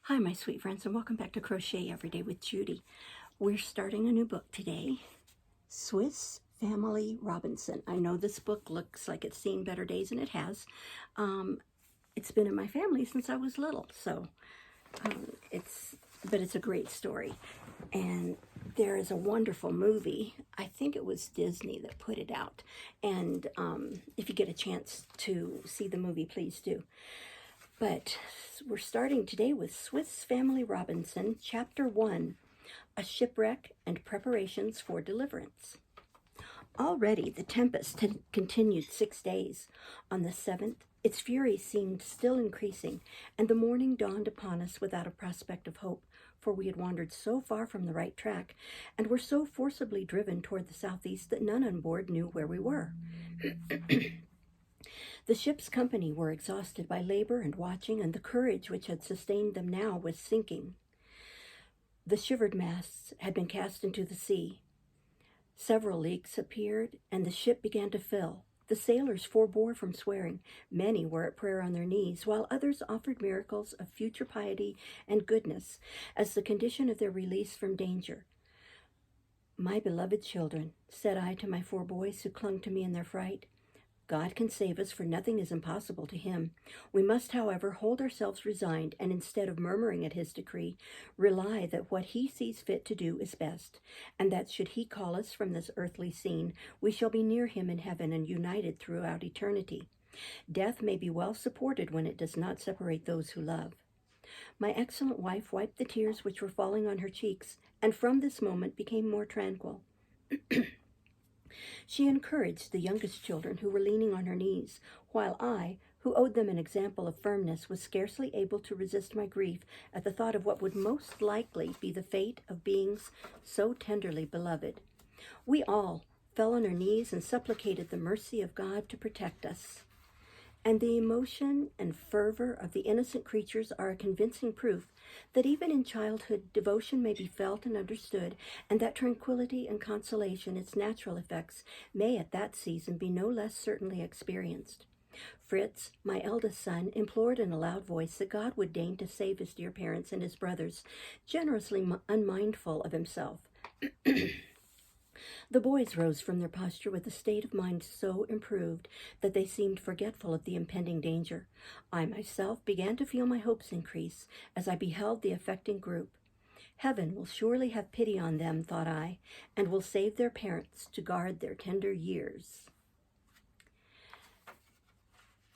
Hi, my sweet friends, and welcome back to Crochet Every Day with Judy. We're starting a new book today, Swiss Family Robinson. I know this book looks like it's seen better days, and it has. It's been in my family since I was little, so but it's a great story. And there is a wonderful movie. I think it was Disney that put it out. And if you get a chance to see the movie, please do. But we're starting today with Swiss Family Robinson, Chapter 1, A Shipwreck and Preparations for Deliverance. Already the tempest had continued 6 days. On the 7th, its fury seemed still increasing, and the morning dawned upon us without a prospect of hope, for we had wandered so far from the right track, and were so forcibly driven toward the southeast that none on board knew where we were. The ship's company were exhausted by labor and watching, and the courage which had sustained them now was sinking. The shivered masts had been cast into the sea. Several leaks appeared, and the ship began to fill. The sailors forbore from swearing. Many were at prayer on their knees, while others offered miracles of future piety and goodness as the condition of their release from danger. "My beloved children," said I to my 4 boys who clung to me in their fright, "God can save us, for nothing is impossible to him. We must, however, hold ourselves resigned, and instead of murmuring at his decree, rely that what he sees fit to do is best, and that should he call us from this earthly scene, we shall be near him in heaven and united throughout eternity. Death may be well supported when it does not separate those who love." My excellent wife wiped the tears which were falling on her cheeks, and from this moment became more tranquil. She encouraged the youngest children who were leaning on her knees, while I, who owed them an example of firmness, was scarcely able to resist my grief at the thought of what would most likely be the fate of beings so tenderly beloved. We all fell on our knees and supplicated the mercy of God to protect us. And the emotion and fervor of the innocent creatures are a convincing proof that even in childhood devotion may be felt and understood, and that tranquility and consolation, its natural effects, may at that season be no less certainly experienced. Fritz, my eldest son, implored in a loud voice that God would deign to save his dear parents and his brothers, generously unmindful of himself. The boys rose from their posture with a state of mind so improved that they seemed forgetful of the impending danger. I myself began to feel my hopes increase as I beheld the affecting group. Heaven will surely have pity on them, thought I, and will save their parents to guard their tender years.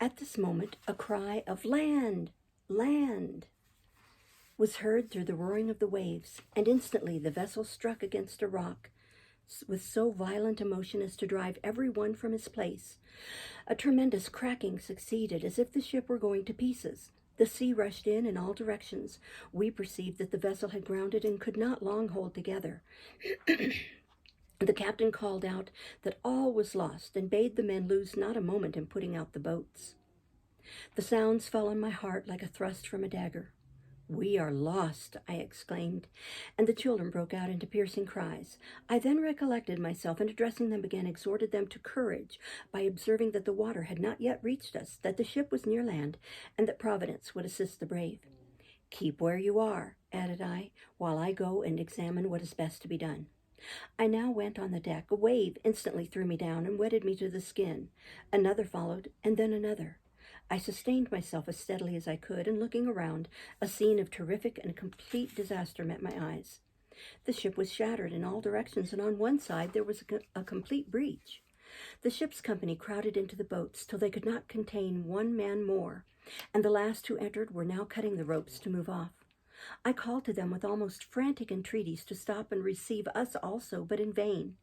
At this moment, a cry of "Land! Land!" was heard through the roaring of the waves, and instantly the vessel struck against a rock with so violent a motion as to drive every one from his place. A tremendous cracking succeeded, as if the ship were going to pieces. The sea rushed in all directions. We perceived that the vessel had grounded and could not long hold together. The captain called out that all was lost, and bade the men lose not a moment in putting out the boats. The sounds fell on my heart like a thrust from a dagger. "We are lost," I exclaimed, and the children broke out into piercing cries. I then recollected myself, and addressing them again, exhorted them to courage by observing that the water had not yet reached us, that the ship was near land, and that Providence would assist the brave. "Keep where you are," added I, "while I go and examine what is best to be done." I now went on the deck. A wave instantly threw me down and wetted me to the skin. Another followed, and then another. I sustained myself as steadily as I could, and looking around, a scene of terrific and complete disaster met my eyes. The ship was shattered in all directions, and on one side there was a complete breach. The ship's company crowded into the boats till they could not contain 1 man more, and the last who entered were now cutting the ropes to move off. I called to them with almost frantic entreaties to stop and receive us also, but in vain,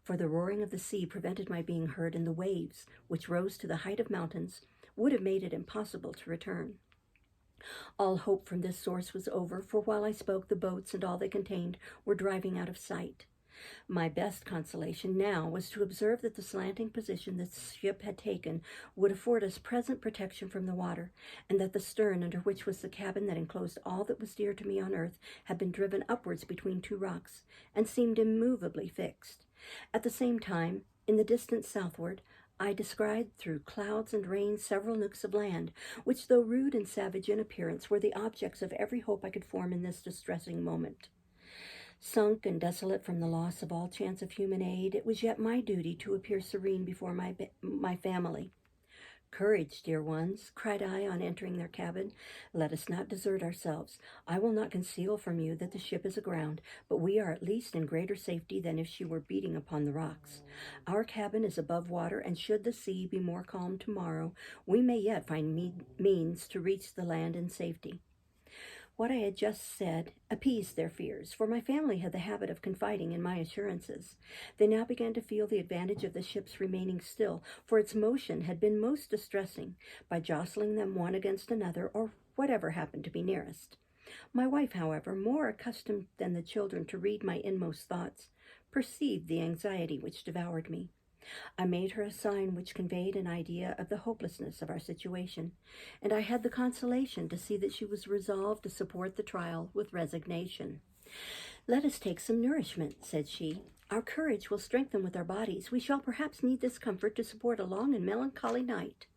for the roaring of the sea prevented my being heard, and the waves, which rose to the height of mountains, would have made it impossible to return. All hope from this source was over, for while I spoke, the boats and all they contained were driving out of sight. My best consolation now was to observe that the slanting position the ship had taken would afford us present protection from the water, and that the stern, under which was the cabin that enclosed all that was dear to me on earth, had been driven upwards between 2 rocks, and seemed immovably fixed. At the same time, in the distance southward, I descried through clouds and rain several nooks of land, which, though rude and savage in appearance, were the objects of every hope I could form in this distressing moment. Sunk and desolate from the loss of all chance of human aid, it was yet my duty to appear serene before my family. "Courage, dear ones," cried I on entering their cabin. "Let us not desert ourselves. I will not conceal from you that the ship is aground, but we are at least in greater safety than if she were beating upon the rocks. Our cabin is above water, and should the sea be more calm tomorrow, we may yet find means to reach the land in safety." What I had just said appeased their fears, for my family had the habit of confiding in my assurances. They now began to feel the advantage of the ship's remaining still, for its motion had been most distressing, by jostling them one against another, or whatever happened to be nearest. My wife, however, more accustomed than the children to read my inmost thoughts, perceived the anxiety which devoured me. I made her a sign which conveyed an idea of the hopelessness of our situation, and I had the consolation to see that she was resolved to support the trial with resignation. "Let us take some nourishment," said she. "Our courage will strengthen with our bodies. We shall perhaps need this comfort to support a long and melancholy night."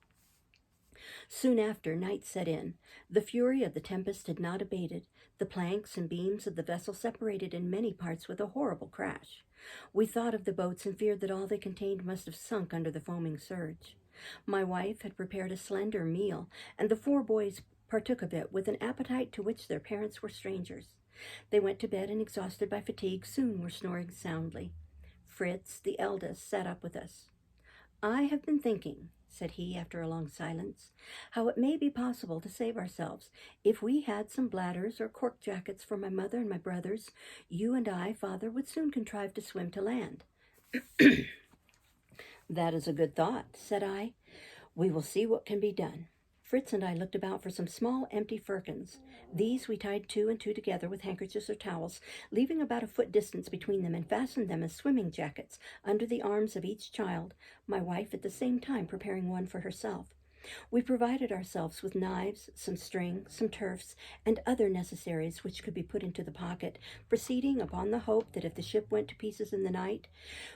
Soon after, night set in. The fury of the tempest had not abated. The planks and beams of the vessel separated in many parts with a horrible crash. We thought of the boats and feared that all they contained must have sunk under the foaming surge. My wife had prepared a slender meal, and the 4 boys partook of it with an appetite to which their parents were strangers. They went to bed, and, exhausted by fatigue, soon were snoring soundly. Fritz, the eldest, sat up with us. "I have been thinking," said he after a long silence, "how it may be possible to save ourselves. If we had some bladders or cork jackets for my mother and my brothers, you and I, father, would soon contrive to swim to land." "That is a good thought," said I. "We will see what can be done." Fritz and I looked about for some small empty firkins. These we tied 2 and 2 together with handkerchiefs or towels, leaving about a foot distance between them, and fastened them as swimming jackets under the arms of each child, my wife at the same time preparing one for herself. We provided ourselves with knives, some string, some turfs, and other necessaries which could be put into the pocket, proceeding upon the hope that if the ship went to pieces in the night,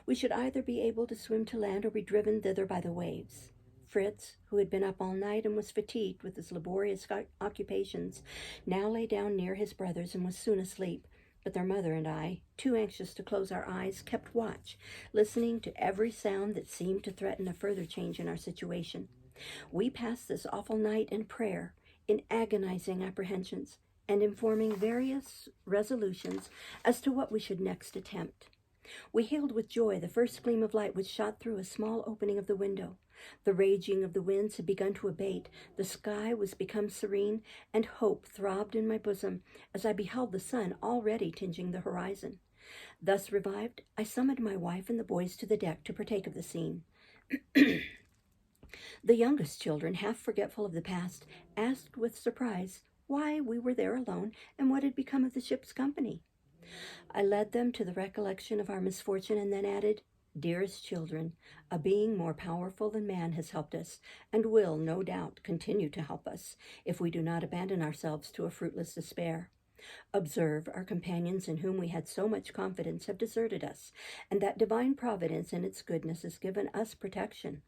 we should either be able to swim to land or be driven thither by the waves. Fritz, who had been up all night and was fatigued with his laborious occupations, now lay down near his brothers and was soon asleep, but their mother and I, too anxious to close our eyes, kept watch, listening to every sound that seemed to threaten a further change in our situation. We passed this awful night in prayer, in agonizing apprehensions, and in forming various resolutions as to what we should next attempt. We hailed with joy the first gleam of light which shot through a small opening of the window. The raging of the winds had begun to abate, the sky was become serene, and hope throbbed in my bosom as I beheld the sun already tinging the horizon. Thus revived, I summoned my wife and the boys to the deck to partake of the scene. The youngest children, half forgetful of the past, asked with surprise why we were there alone and what had become of the ship's company. I led them to the recollection of our misfortune, and then added, "Dearest children, a being more powerful than man has helped us, and will, no doubt, continue to help us, if we do not abandon ourselves to a fruitless despair. Observe, our companions in whom we had so much confidence have deserted us, and that divine providence in its goodness has given us protection.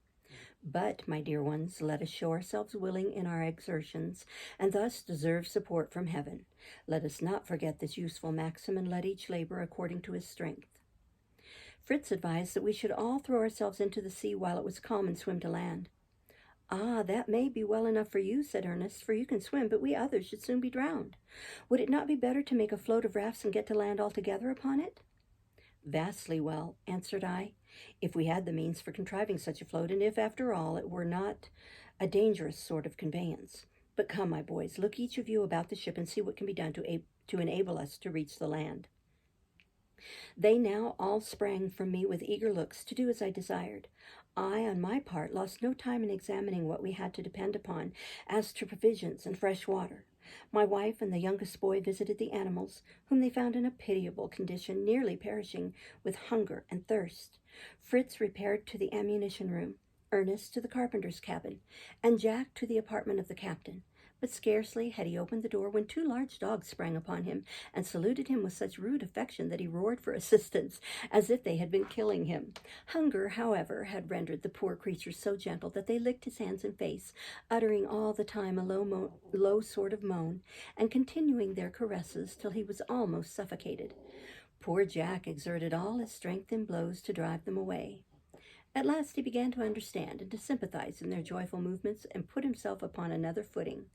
But, my dear ones, let us show ourselves willing in our exertions, and thus deserve support from heaven. Let us not forget this useful maxim, and let each labor according to his strength." Fritz advised that we should all throw ourselves into the sea while it was calm and swim to land. "Ah, that may be well enough for you," said Ernest, "for you can swim, but we others should soon be drowned. Would it not be better to make a float of rafts and get to land altogether upon it?" "Vastly well," answered I, "if we had the means for contriving such a float, and if, after all, it were not a dangerous sort of conveyance. But come, my boys, look each of you about the ship and see what can be done to enable us to reach the land." They now all sprang from me with eager looks to do as I desired. I, on my part, lost no time in examining what we had to depend upon as to provisions and fresh water. My wife and the youngest boy visited the animals, whom they found in a pitiable condition, nearly perishing with hunger and thirst. Fritz repaired to the ammunition room, Ernest to the carpenter's cabin, and Jack to the apartment of the captain. But scarcely had he opened the door when two large dogs sprang upon him and saluted him with such rude affection that he roared for assistance, as if they had been killing him. Hunger, however, had rendered the poor creatures so gentle that they licked his hands and face, uttering all the time a low sort of moan, and continuing their caresses till he was almost suffocated. Poor Jack exerted all his strength in blows to drive them away. At last he began to understand and to sympathize in their joyful movements, and put himself upon another footing.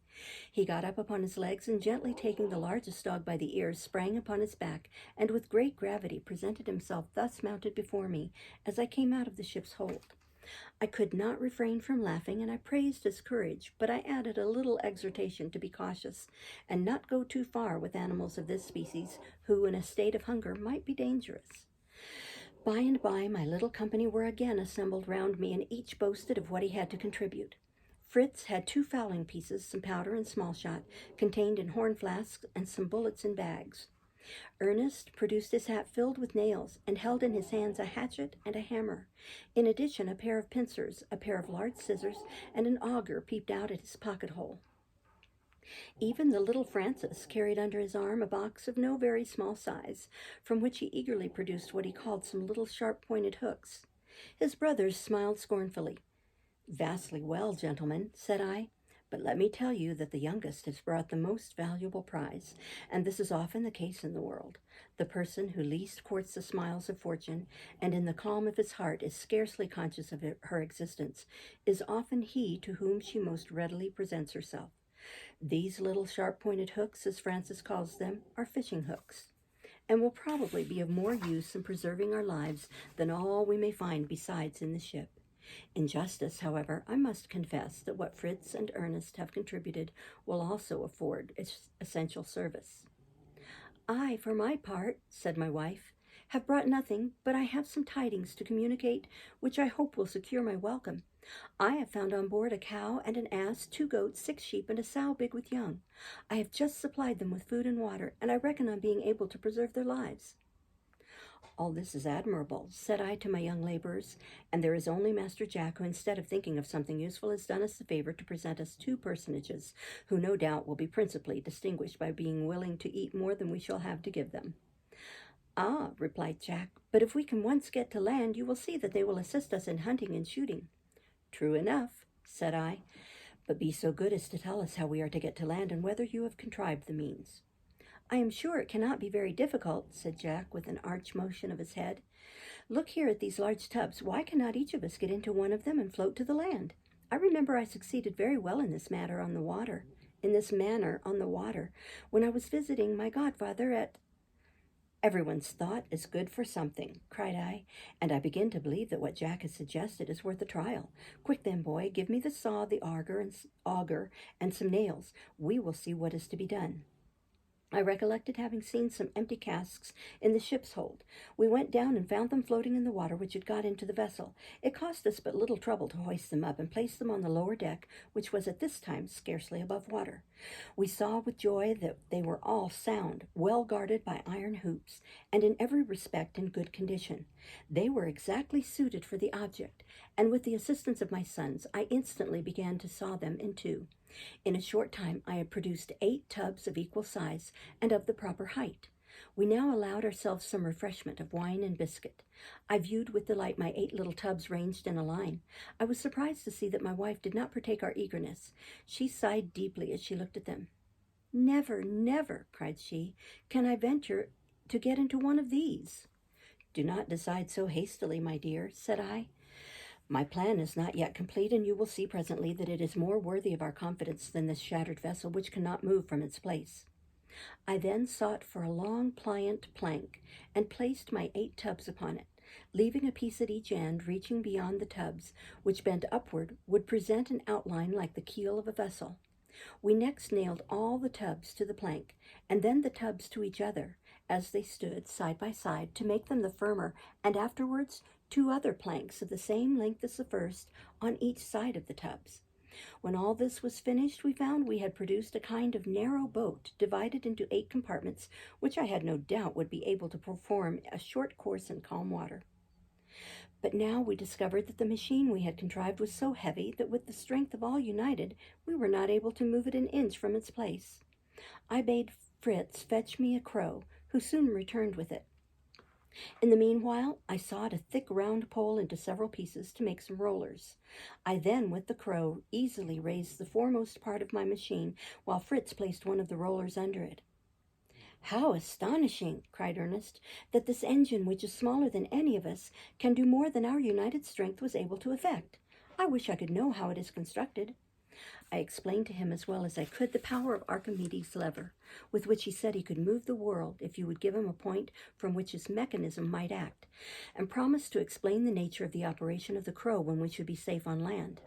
He got up upon his legs, and gently taking the largest dog by the ears, sprang upon his back, and with great gravity presented himself thus mounted before me as I came out of the ship's hold. I could not refrain from laughing, and I praised his courage, but I added a little exhortation to be cautious, and not go too far with animals of this species, who, in a state of hunger, might be dangerous. By and by my little company were again assembled round me, and each boasted of what he had to contribute. Fritz had 2 fowling pieces, some powder and small shot, contained in horn flasks, and some bullets in bags. Ernest produced his hat filled with nails, and held in his hands a hatchet and a hammer. In addition, a pair of pincers, a pair of large scissors, and an auger peeped out at his pocket-hole. Even the little Francis carried under his arm a box of no very small size, from which he eagerly produced what he called some little sharp-pointed hooks. His brothers smiled scornfully. "Vastly well, gentlemen," said I, "but let me tell you that the youngest has brought the most valuable prize, and this is often the case in the world. The person who least courts the smiles of fortune, and in the calm of his heart is scarcely conscious of her existence, is often he to whom she most readily presents herself. These little sharp-pointed hooks, as Francis calls them, are fishing hooks, and will probably be of more use in preserving our lives than all we may find besides in the ship. In justice, however, I must confess that what Fritz and Ernest have contributed will also afford essential service." "I, for my part," said my wife, "have brought nothing, but I have some tidings to communicate, which I hope will secure my welcome. I have found on board a cow and an ass, 2 goats, 6 sheep, and a sow big with young. I have just supplied them with food and water, and I reckon on being able to preserve their lives." "All this is admirable," said I to my young laborers, "and there is only Master Jack, who, instead of thinking of something useful, has done us the favor to present us 2 personages, who no doubt will be principally distinguished by being willing to eat more than we shall have to give them." "Ah," replied Jack, "but if we can once get to land, you will see that they will assist us in hunting and shooting." "True enough," said I, "but be so good as to tell us how we are to get to land, and whether you have contrived the means." "I am sure it cannot be very difficult," said Jack, with an arch motion of his head. "Look here at these large tubs. Why cannot each of us get into one of them and float to the land? I remember I succeeded very well in this manner on the water, when I was visiting my godfather at—" "Everyone's thought is good for something," cried I, "and I begin to believe that what Jack has suggested is worth a trial. Quick then, boy, give me the saw, the auger, and some nails. We will see what is to be done." I recollected having seen some empty casks in the ship's hold. We went down and found them floating in the water which had got into the vessel. It cost us but little trouble to hoist them up and place them on the lower deck, which was at this time scarcely above water. We saw with joy that they were all sound, well guarded by iron hoops, and in every respect in good condition. They were exactly suited for the object, and with the assistance of my sons, I instantly began to saw them in 2. In a short time I had produced 8 tubs of equal size and of the proper height. We now allowed ourselves some refreshment of wine and biscuit. I viewed with delight my 8 little tubs ranged in a line. I was surprised to see that my wife did not partake our eagerness. She sighed deeply as she looked at them. "Never, never," cried she, "can I venture to get into one of these." "Do not decide so hastily, my dear," said I. "My plan is not yet complete, and you will see presently that it is more worthy of our confidence than this shattered vessel which cannot move from its place." I then sought for a long, pliant plank, and placed my 8 tubs upon it, leaving a piece at each end reaching beyond the tubs, which, bent upward, would present an outline like the keel of a vessel. We next nailed all the tubs to the plank, and then the tubs to each other, as they stood side by side, to make them the firmer, and afterwards 2 other planks of the same length as the first on each side of the tubs. When all this was finished, we found we had produced a kind of narrow boat, divided into 8 compartments, which I had no doubt would be able to perform a short course in calm water. But now we discovered that the machine we had contrived was so heavy that with the strength of all united, we were not able to move it an inch from its place. I bade Fritz fetch me a crow, who soon returned with it. In the meanwhile, I sawed a thick round pole into several pieces to make some rollers. I then, with the crow, easily raised the foremost part of my machine, while Fritz placed one of the rollers under it. "How astonishing," cried Ernest, "that this engine, which is smaller than any of us, can do more than our united strength was able to effect. I wish I could know how it is constructed." I explained to him as well as I could the power of Archimedes' lever, with which he said he could move the world if you would give him a point from which his mechanism might act, and promised to explain the nature of the operation of the crow when we should be safe on land.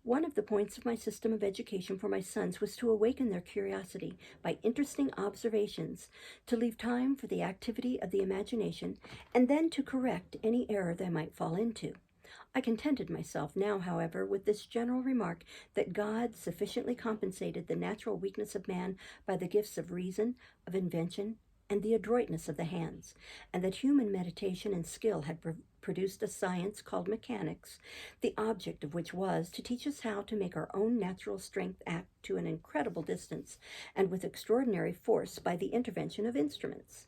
One of the points of my system of education for my sons was to awaken their curiosity by interesting observations, to leave time for the activity of the imagination, and then to correct any error they might fall into. I contented myself now, however, with this general remark that God sufficiently compensated the natural weakness of man by the gifts of reason, of invention, and the adroitness of the hands, and that human meditation and skill had produced a science called mechanics, the object of which was to teach us how to make our own natural strength act to an incredible distance and with extraordinary force by the intervention of instruments.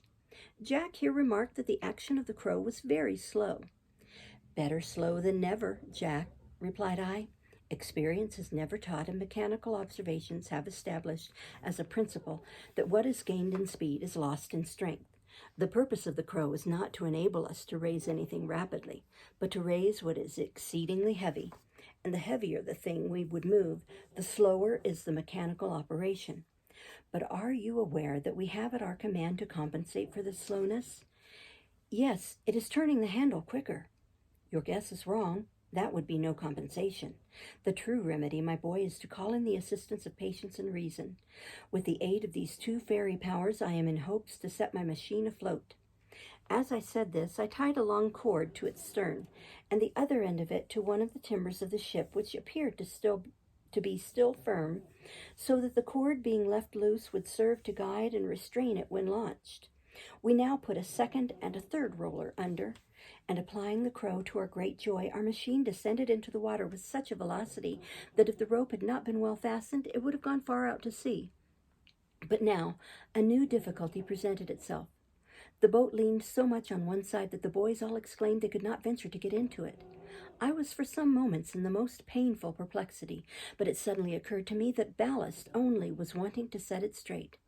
Jack here remarked that the action of the crow was very slow. "Better slow than never, Jack," replied I. "Experience has never taught, and mechanical observations have established as a principle that what is gained in speed is lost in strength. The purpose of the crow is not to enable us to raise anything rapidly, but to raise what is exceedingly heavy, and the heavier the thing we would move, the slower is the mechanical operation. But are you aware that we have at our command to compensate for this slowness?" "Yes, it is turning the handle quicker." "Your guess is wrong. That would be no compensation. The true remedy, my boy, is to call in the assistance of patience and reason. With the aid of these two fairy powers, I am in hopes to set my machine afloat." As I said this, I tied a long cord to its stern, and the other end of it to one of the timbers of the ship, which appeared to be still firm, so that the cord being left loose would serve to guide and restrain it when launched. We now put a second and a third roller under, and applying the crow, to our great joy, our machine descended into the water with such a velocity that if the rope had not been well fastened, it would have gone far out to sea. But now a new difficulty presented itself. The boat leaned so much on one side that the boys all exclaimed they could not venture to get into it. I was for some moments in the most painful perplexity, but it suddenly occurred to me that ballast only was wanting to set it straight.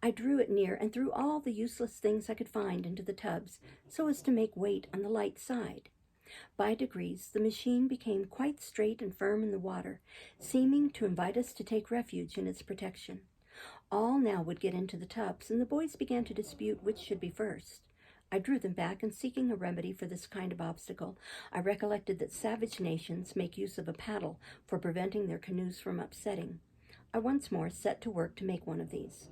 I drew it near and threw all the useless things I could find into the tubs, so as to make weight on the light side. By degrees, the machine became quite straight and firm in the water, seeming to invite us to take refuge in its protection. All now would get into the tubs, and the boys began to dispute which should be first. I drew them back, and seeking a remedy for this kind of obstacle, I recollected that savage nations make use of a paddle for preventing their canoes from upsetting. I once more set to work to make one of these.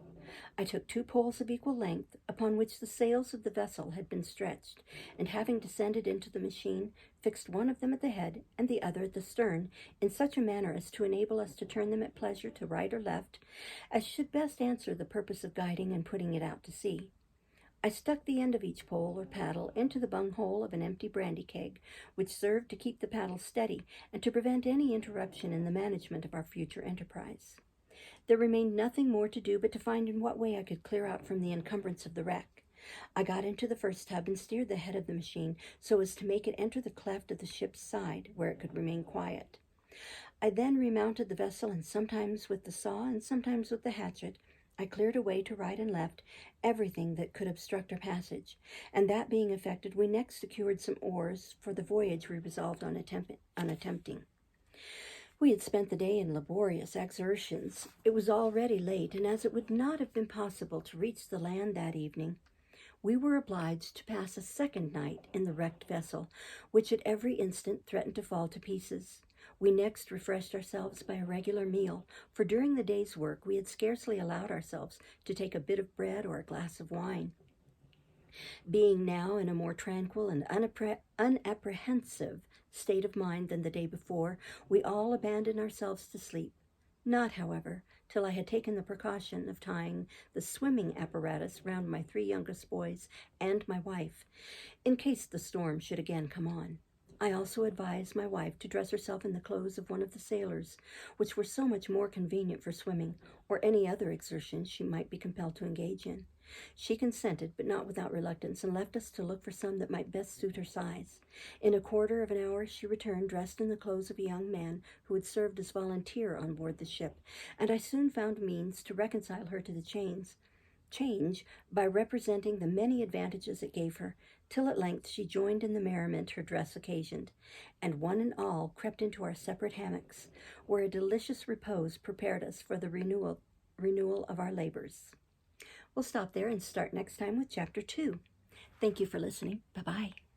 I took 2 poles of equal length, upon which the sails of the vessel had been stretched, and having descended into the machine, fixed one of them at the head and the other at the stern, in such a manner as to enable us to turn them at pleasure to right or left, as should best answer the purpose of guiding and putting it out to sea. I stuck the end of each pole or paddle into the bunghole of an empty brandy keg, which served to keep the paddle steady and to prevent any interruption in the management of our future enterprise. There remained nothing more to do but to find in what way I could clear out from the encumbrance of the wreck. I got into the first tub and steered the head of the machine so as to make it enter the cleft of the ship's side, where it could remain quiet. I then remounted the vessel, and sometimes with the saw and sometimes with the hatchet, I cleared away to right and left everything that could obstruct our passage, and that being effected, we next secured some oars for the voyage we resolved on attempting. We had spent the day in laborious exertions. It was already late, and as it would not have been possible to reach the land that evening, we were obliged to pass a second night in the wrecked vessel, which at every instant threatened to fall to pieces. We next refreshed ourselves by a regular meal, for during the day's work we had scarcely allowed ourselves to take a bit of bread or a glass of wine. Being now in a more tranquil and unapprehensive state of mind than the day before, we all abandoned ourselves to sleep, not, however, till I had taken the precaution of tying the swimming apparatus round my 3 youngest boys and my wife, in case the storm should again come on. I also advised my wife to dress herself in the clothes of one of the sailors, which were so much more convenient for swimming or any other exertion she might be compelled to engage in. She consented, but not without reluctance, and left us to look for some that might best suit her size. In a quarter of an hour she returned, dressed in the clothes of a young man who had served as volunteer on board the ship, and I soon found means to reconcile her to the change by representing the many advantages it gave her, till at length she joined in the merriment her dress occasioned, and one and all crept into our separate hammocks, where a delicious repose prepared us for the renewal of our labors. We'll stop there and start next time with Chapter 2. Thank you for listening. Bye-bye.